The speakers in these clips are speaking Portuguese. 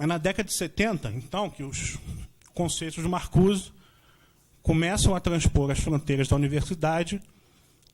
É na década de 70, então, que os conceitos de Marcuse começam a transpor as fronteiras da universidade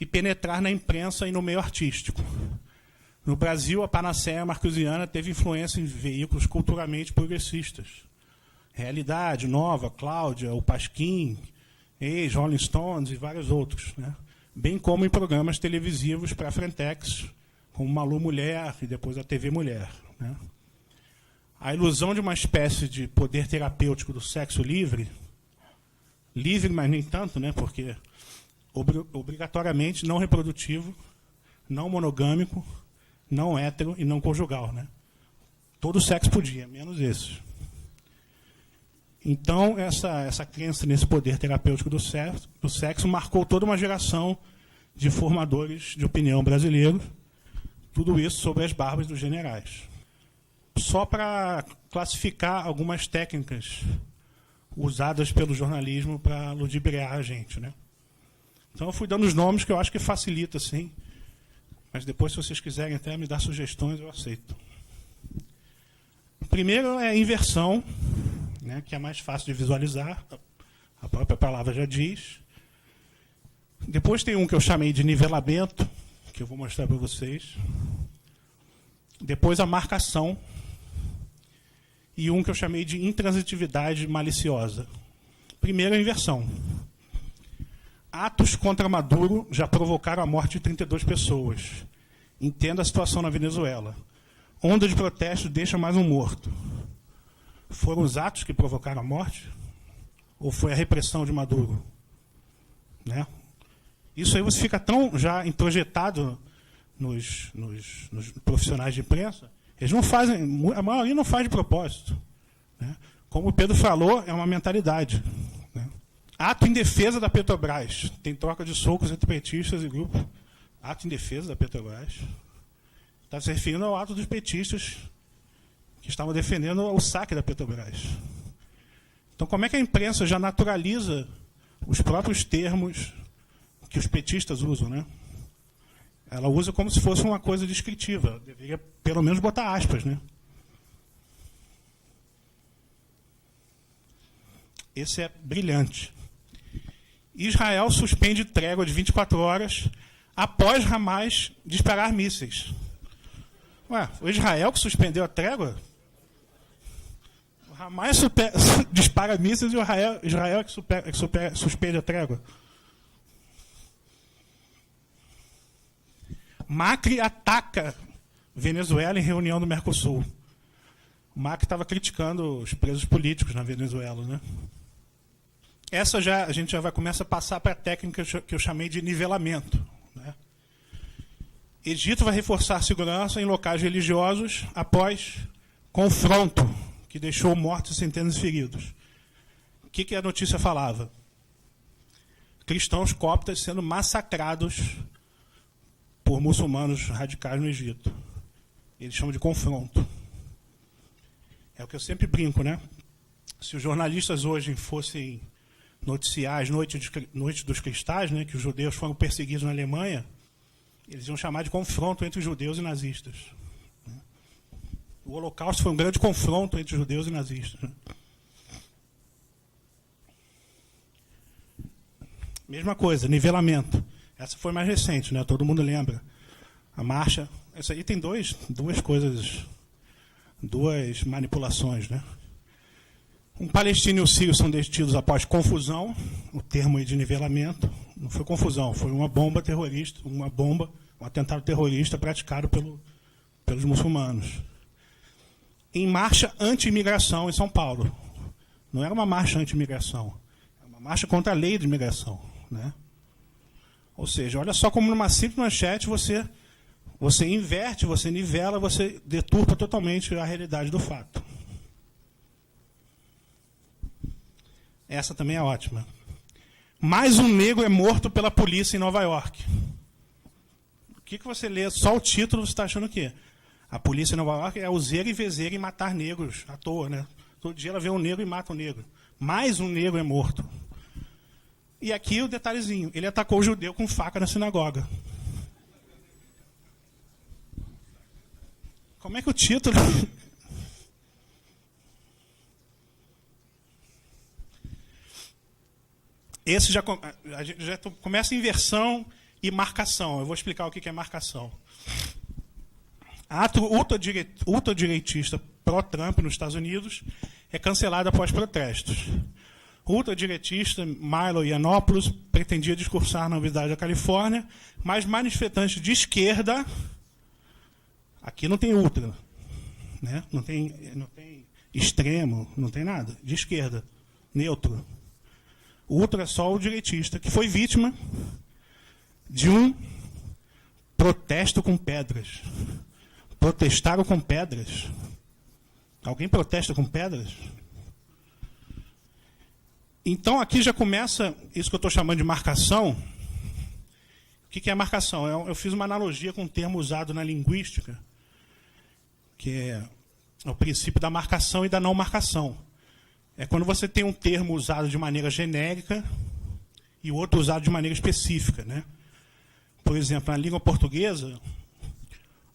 e penetrar na imprensa e no meio artístico. No Brasil, a panaceia marcusiana teve influência em veículos culturalmente progressistas. Realidade, Nova, Cláudia, o Pasquim, Ex, Rolling Stones e vários outros, né? Bem como em programas televisivos para a Frentex, como Malu Mulher e depois a TV Mulher, né? A ilusão de uma espécie de poder terapêutico do sexo livre, mas nem tanto, né? Porque obrigatoriamente não reprodutivo, não monogâmico, não hétero e não conjugal, né? Todo sexo podia, menos esse. Então, essa crença nesse poder terapêutico do sexo marcou toda uma geração de formadores de opinião brasileiros, tudo isso sobre as barbas dos generais. Só para classificar algumas técnicas usadas pelo jornalismo para ludibriar a gente, né? Então, eu fui dando os nomes que eu acho que facilita, sim. Mas depois, se vocês quiserem até me dar sugestões, eu aceito. Primeiro é a inversão, né, que é mais fácil de visualizar, a própria palavra já diz. Depois tem um que eu chamei de nivelamento, que eu vou mostrar para vocês. Depois a marcação. E um que eu chamei de intransitividade maliciosa. Primeiro a inversão. Atos contra Maduro já provocaram a morte de 32 pessoas. Entenda a situação na Venezuela. Onda de protesto deixa mais um morto. Foram os atos que provocaram a morte? Ou foi a repressão de Maduro? Né? Isso aí você fica tão já introjetado nos profissionais de imprensa, eles não fazem, a maioria não faz de propósito, né? Como o Pedro falou, é uma mentalidade, né? Ato em defesa da Petrobras. Tem troca de socos entre petistas e grupos. Ato em defesa da Petrobras. Está se referindo ao ato dos petistas que estavam defendendo o saque da Petrobras. Então, como é que a imprensa já naturaliza os próprios termos que os petistas usam, né? Ela usa como se fosse uma coisa descritiva. Deveria, pelo menos, botar aspas, né? Esse é brilhante. Israel suspende trégua de 24 horas após Hamas disparar mísseis. Ué, foi Israel que suspendeu a trégua? O Hamas dispara mísseis e o Israel é que suspende a trégua. Macri ataca Venezuela em reunião do Mercosul. O Macri estava criticando os presos políticos na Venezuela, né? Essa a gente já vai começar a passar para a técnica que eu chamei de nivelamento, né? Egito vai reforçar a segurança em locais religiosos após confronto que deixou mortos e centenas de feridos. O que a notícia falava? Cristãos coptas sendo massacrados por muçulmanos radicais no Egito. Eles chamam de confronto. É o que eu sempre brinco, né? Se os jornalistas hoje fossem noticiar as noites dos cristais, né, que os judeus foram perseguidos na Alemanha, eles iam chamar de confronto entre os judeus e nazistas. O Holocausto foi um grande confronto entre judeus e nazistas, né? Mesma coisa, nivelamento. Essa foi mais recente, né? Todo mundo lembra. A marcha. Essa aí tem duas manipulações, né? Um palestino e um sírio são detidos após confusão, o termo aí de nivelamento. Não foi confusão, foi uma bomba terrorista, um atentado terrorista praticado pelos muçulmanos. Em marcha anti-imigração em São Paulo. Não era uma marcha anti-imigração, era uma marcha contra a lei de imigração, né? Ou seja, olha só como numa simples manchete você inverte, você nivela, você deturpa totalmente a realidade do fato. Essa também é ótima. Mais um negro é morto pela polícia em Nova York. O que você lê? Só o título você está achando o quê? A polícia em Nova York é useira e vezeira em matar negros à toa, né? Todo dia ela vê um negro e mata um negro. Mais um negro é morto. E aqui o detalhezinho, ele atacou o judeu com faca na sinagoga. Como é que o título... Esse a gente já começa inversão e marcação. Eu vou explicar o que é marcação. Ato ultradireitista pró-Trump nos Estados Unidos é cancelado após protestos. O ultradireitista Milo Yiannopoulos pretendia discursar na Universidade da Califórnia, mas manifestantes de esquerda, aqui não tem ultra, né? não tem extremo, não tem nada, de esquerda, neutro. O ultra é só o direitista, que foi vítima de um protesto com pedras. Protestaram com pedras. Alguém protesta com pedras? Então, aqui já começa isso que eu estou chamando de marcação. O que é marcação? Eu fiz uma analogia com um termo usado na linguística, que é o princípio da marcação e da não marcação. É quando você tem um termo usado de maneira genérica e o outro usado de maneira específica, né? Por exemplo, na língua portuguesa,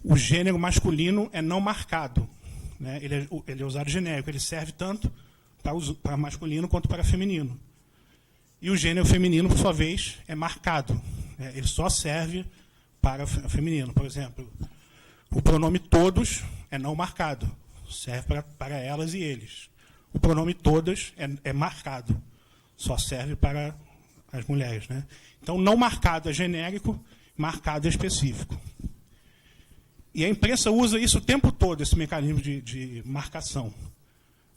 o gênero masculino é não marcado, né? Ele é usado genérico, ele serve tanto para masculino quanto para feminino. E o gênero feminino, por sua vez, é marcado, né? Ele só serve para feminino. Por exemplo, o pronome todos é não marcado, serve para elas e eles. O pronome todas é marcado, só serve para as mulheres, né? Então, não marcado é genérico, marcado é específico. E a imprensa usa isso o tempo todo, esse mecanismo de marcação.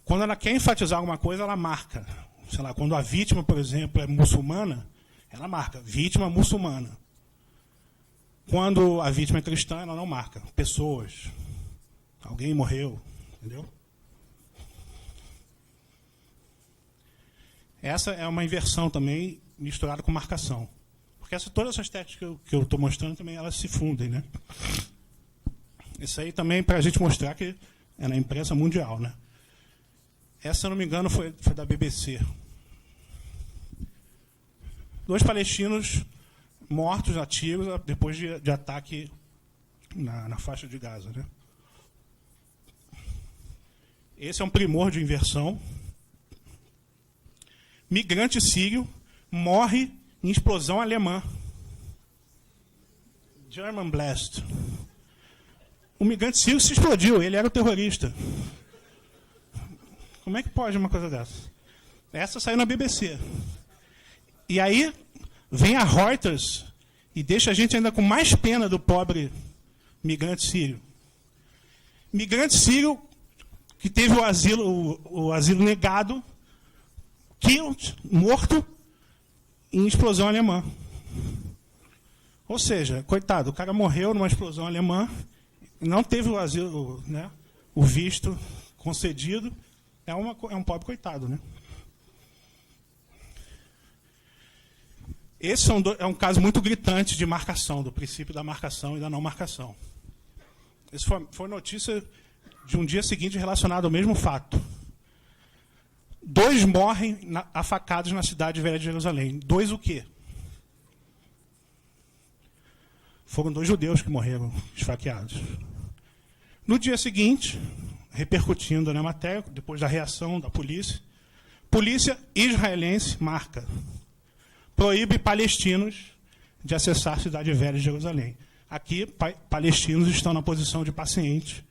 Quando ela quer enfatizar alguma coisa, ela marca. Sei lá, quando a vítima, por exemplo, é muçulmana, ela marca, vítima muçulmana. Quando a vítima é cristã, ela não marca. Pessoas. Alguém morreu, entendeu? Essa é uma inversão também, misturada com marcação. Porque todas essas técnicas que eu estou mostrando também, elas se fundem, né? Isso aí também para a gente mostrar que é na imprensa mundial, né? Essa, se eu não me engano, foi da BBC. 2 palestinos mortos a tiros depois de ataque na faixa de Gaza, né? Esse é um primor de inversão. Migrante sírio morre em explosão alemã. German blast. O migrante sírio se explodiu, ele era o terrorista. Como é que pode uma coisa dessa? Essa saiu na BBC. E aí vem a Reuters e deixa a gente ainda com mais pena do pobre migrante sírio. Migrante sírio que teve o asilo negado, morto em explosão alemã. Ou seja, coitado, o cara morreu numa explosão alemã, não teve o asilo, né, o visto concedido, é um pobre coitado, né? Esse é um caso muito gritante de marcação, do princípio da marcação e da não marcação. Isso foi notícia de um dia seguinte relacionado ao mesmo fato. 2 morrem afacados na cidade velha de Jerusalém. 2 o quê? Foram 2 judeus que morreram esfaqueados. No dia seguinte, repercutindo na matéria, depois da reação da polícia israelense marca: proíbe palestinos de acessar a cidade velha de Jerusalém. Aqui, palestinos estão na posição de paciente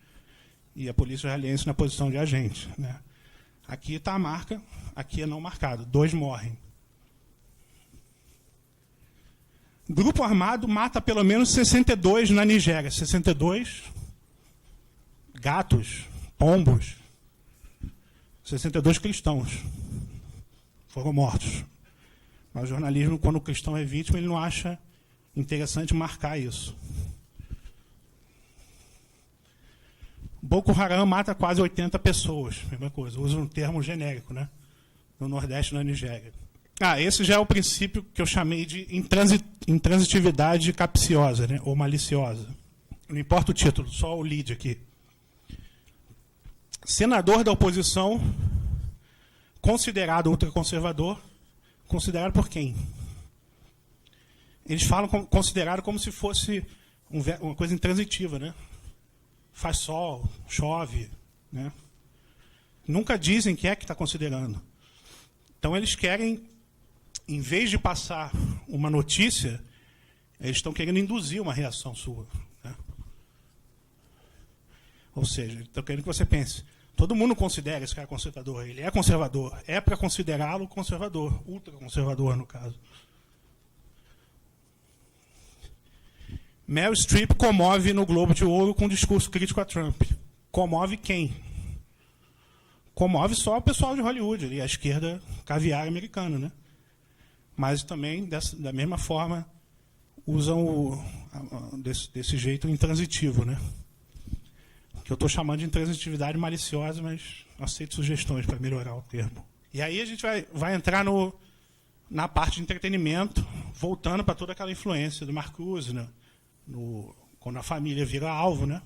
e a polícia israelense na posição de agente, né? Aqui está a marca, aqui é não marcado. 2 morrem. Grupo armado mata pelo menos 62 na Nigéria. 62 gatos, pombos, 62 cristãos foram mortos. Mas o jornalismo, quando o cristão é vítima, ele não acha interessante marcar isso. Boko Haram mata quase 80 pessoas, mesma coisa, usa um termo genérico, né? No Nordeste e na Nigéria. Esse já é o princípio que eu chamei de intransitividade capciosa, né? Ou maliciosa. Não importa o título, só o lead aqui. Senador da oposição, considerado ultraconservador, considerado por quem? Eles falam considerado como se fosse uma coisa intransitiva, né? Faz sol, chove, né? Nunca dizem que é que está considerando. Então eles querem em vez de passar uma notícia, eles estão querendo induzir uma reação sua. Né? Ou seja, estão querendo que você pense, todo mundo considera esse cara conservador, ele é conservador, é para considerá-lo conservador, ultraconservador no caso. Meryl Streep comove no Globo de Ouro com um discurso crítico a Trump. Comove quem? Comove só o pessoal de Hollywood, ali, a esquerda caviar americana, né? Mas também, da mesma forma, usam desse jeito intransitivo, né? Que eu estou chamando de intransitividade maliciosa, mas aceito sugestões para melhorar o termo. E aí a gente vai entrar na parte de entretenimento, voltando para toda aquela influência do Marcuse, né? Quando a família vira alvo, né?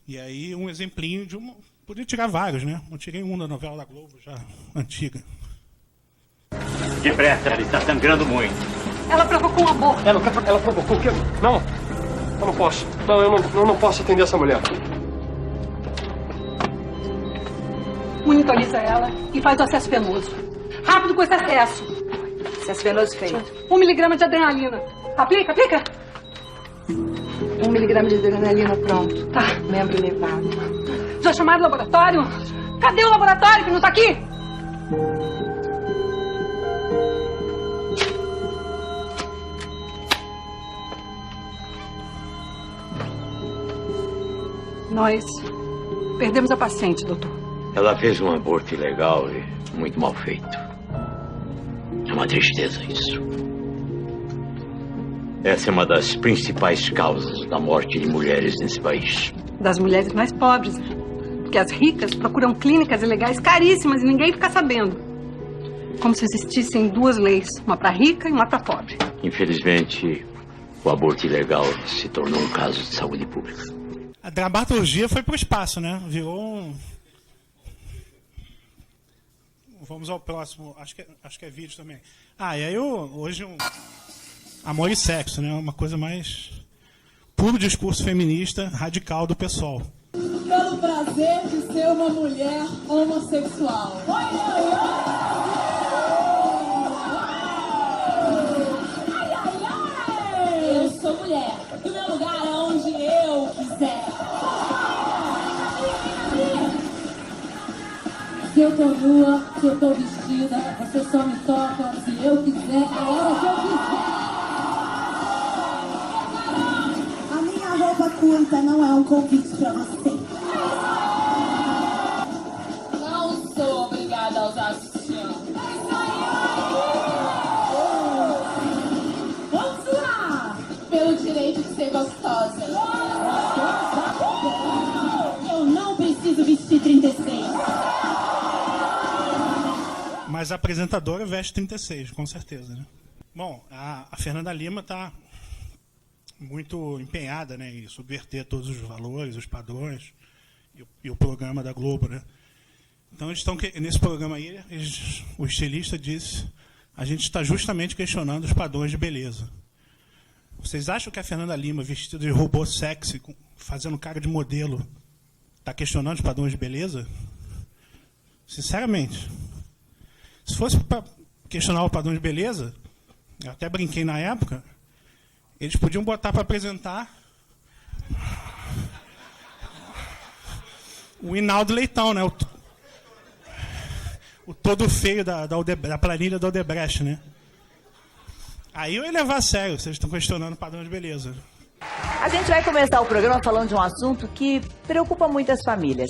E aí um exemplinho de uma... Podia tirar vários, né? Eu tirei um da novela da Globo, já antiga. Depressa, ela está sangrando muito. Ela provocou um aborto. Ela provocou o quê? Não, eu não posso. Não, eu não posso atender essa mulher. Monitoriza ela e faz o acesso venoso. Rápido com esse acesso. Acesso venoso feito. 1 miligrama de adrenalina. Aplica. 1 miligrama de adrenalina, pronto. Tá. Membro elevado. Já chamaram o laboratório? Cadê o laboratório que não tá aqui? Nós perdemos a paciente, doutor. Ela fez um aborto ilegal e muito mal feito. É uma tristeza isso. Essa é uma das principais causas da morte de mulheres nesse país. Das mulheres mais pobres. Porque as ricas procuram clínicas ilegais caríssimas e ninguém fica sabendo. Como se existissem duas leis, uma para rica e uma para pobre. Infelizmente, o aborto ilegal se tornou um caso de saúde pública. A dramaturgia foi para o espaço, né? Virou um... Vamos ao próximo. Acho que é vídeo também. E aí hoje amor e sexo, né? Uma coisa mais... Puro discurso feminista radical do PSOL. Pelo prazer de ser uma mulher homossexual. Eu sou mulher. E o meu lugar é onde eu quiser. Se eu tô nua, se eu tô vestida, você só me toca se eu quiser, a hora que eu quiser. A minha roupa curta não é um convite pra você. Não sou obrigada a usar sutiã. Vamos lá! Pelo direito de ser gostosa. Eu não preciso vestir 36. Mas a apresentadora veste 36, com certeza, né? Bom, a Fernanda Lima está muito empenhada, né, em subverter todos os valores, os padrões e o programa da Globo, né? Então, eles estão nesse programa aí, o estilista disse, a gente está justamente questionando os padrões de beleza. Vocês acham que a Fernanda Lima, vestida de robô sexy, fazendo cara de modelo, está questionando os padrões de beleza? Sinceramente. Se fosse para questionar o padrão de beleza, eu até brinquei na época, eles podiam botar para apresentar o Hinaldo Leitão, né? O todo feio da planilha da Odebrecht, né? Aí eu ia levar a sério, vocês estão questionando o padrão de beleza. A gente vai começar o programa falando de um assunto que preocupa muitas famílias.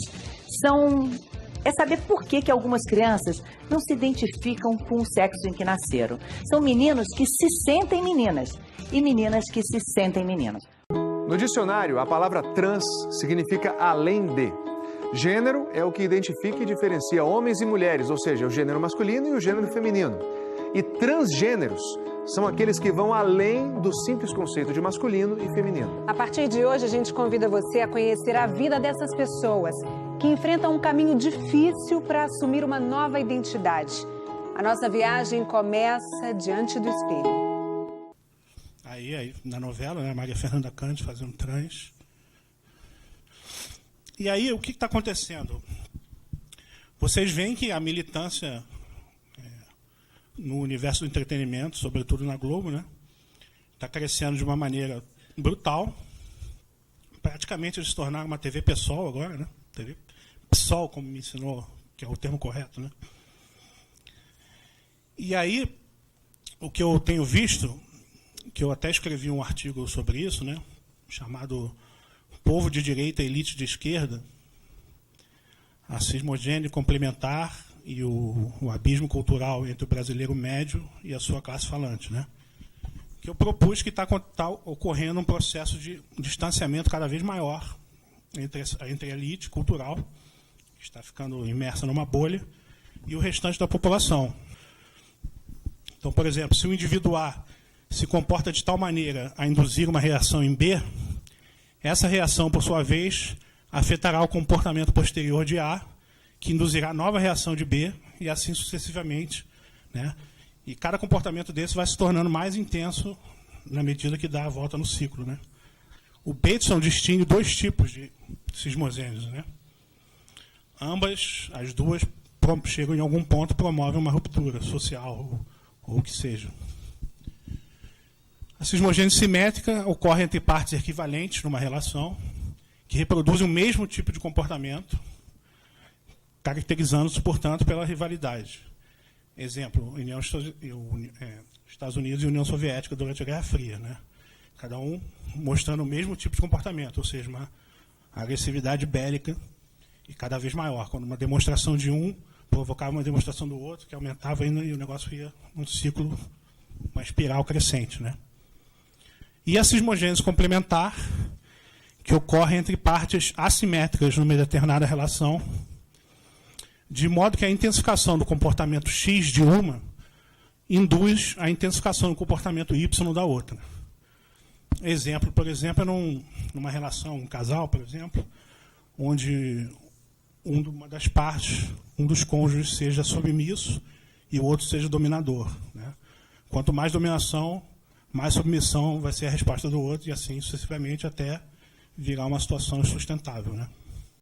É saber por que algumas crianças não se identificam com o sexo em que nasceram. São meninos que se sentem meninas e meninas que se sentem meninos. No dicionário, a palavra trans significa além de. Gênero é o que identifica e diferencia homens e mulheres, ou seja, o gênero masculino e o gênero feminino. E transgêneros são aqueles que vão além do simples conceito de masculino e feminino. A partir de hoje, a gente convida você a conhecer a vida dessas pessoas que enfrentam um caminho difícil para assumir uma nova identidade. A nossa viagem começa diante do espelho. Aí na novela, né, Maria Fernanda Cândido fazendo trans. E aí, o que está acontecendo? Vocês veem que a militância no universo do entretenimento, sobretudo na Globo, né? Está crescendo de uma maneira brutal. Praticamente eles se tornaram uma TV PSOL agora, né? TV PSOL, como me ensinou, que é o termo correto, né? E aí, o que eu tenho visto, que eu até escrevi um artigo sobre isso, né? Chamado Povo de Direita, Elite de Esquerda, a cismogênese complementar e o abismo cultural entre o brasileiro médio e a sua classe falante, né? Que eu propus que está ocorrendo um processo de distanciamento cada vez maior entre a elite cultural, que está ficando imersa numa bolha, e o restante da população. Então, por exemplo, se o indivíduo A se comporta de tal maneira a induzir uma reação em B, essa reação, por sua vez, afetará o comportamento posterior de A, que induzirá nova reação de B, e assim sucessivamente, né? E cada comportamento desse vai se tornando mais intenso na medida que dá a volta no ciclo, né? O Bateson distingue dois tipos de cismogênese, né? Ambas, as duas, chegam em algum ponto e promovem uma ruptura social ou o que seja. A cismogênese simétrica ocorre entre partes equivalentes numa relação que reproduzem o mesmo tipo de comportamento, caracterizando-se, portanto, pela rivalidade. Exemplo, Estados Unidos e União Soviética durante a Guerra Fria, né? Cada um mostrando o mesmo tipo de comportamento, ou seja, uma agressividade bélica e cada vez maior, quando uma demonstração de um provocava uma demonstração do outro, que aumentava ainda e o negócio ia num ciclo, uma espiral crescente, né? E a cismogênese complementar, que ocorre entre partes assimétricas numa determinada relação, de modo que a intensificação do comportamento X de uma induz a intensificação do comportamento Y da outra. Exemplo, por exemplo, é numa relação, um casal, por exemplo, onde uma das partes, um dos cônjuges seja submisso e o outro seja dominador, né? Quanto mais dominação, mais submissão vai ser a resposta do outro, e assim sucessivamente até virar uma situação insustentável, né?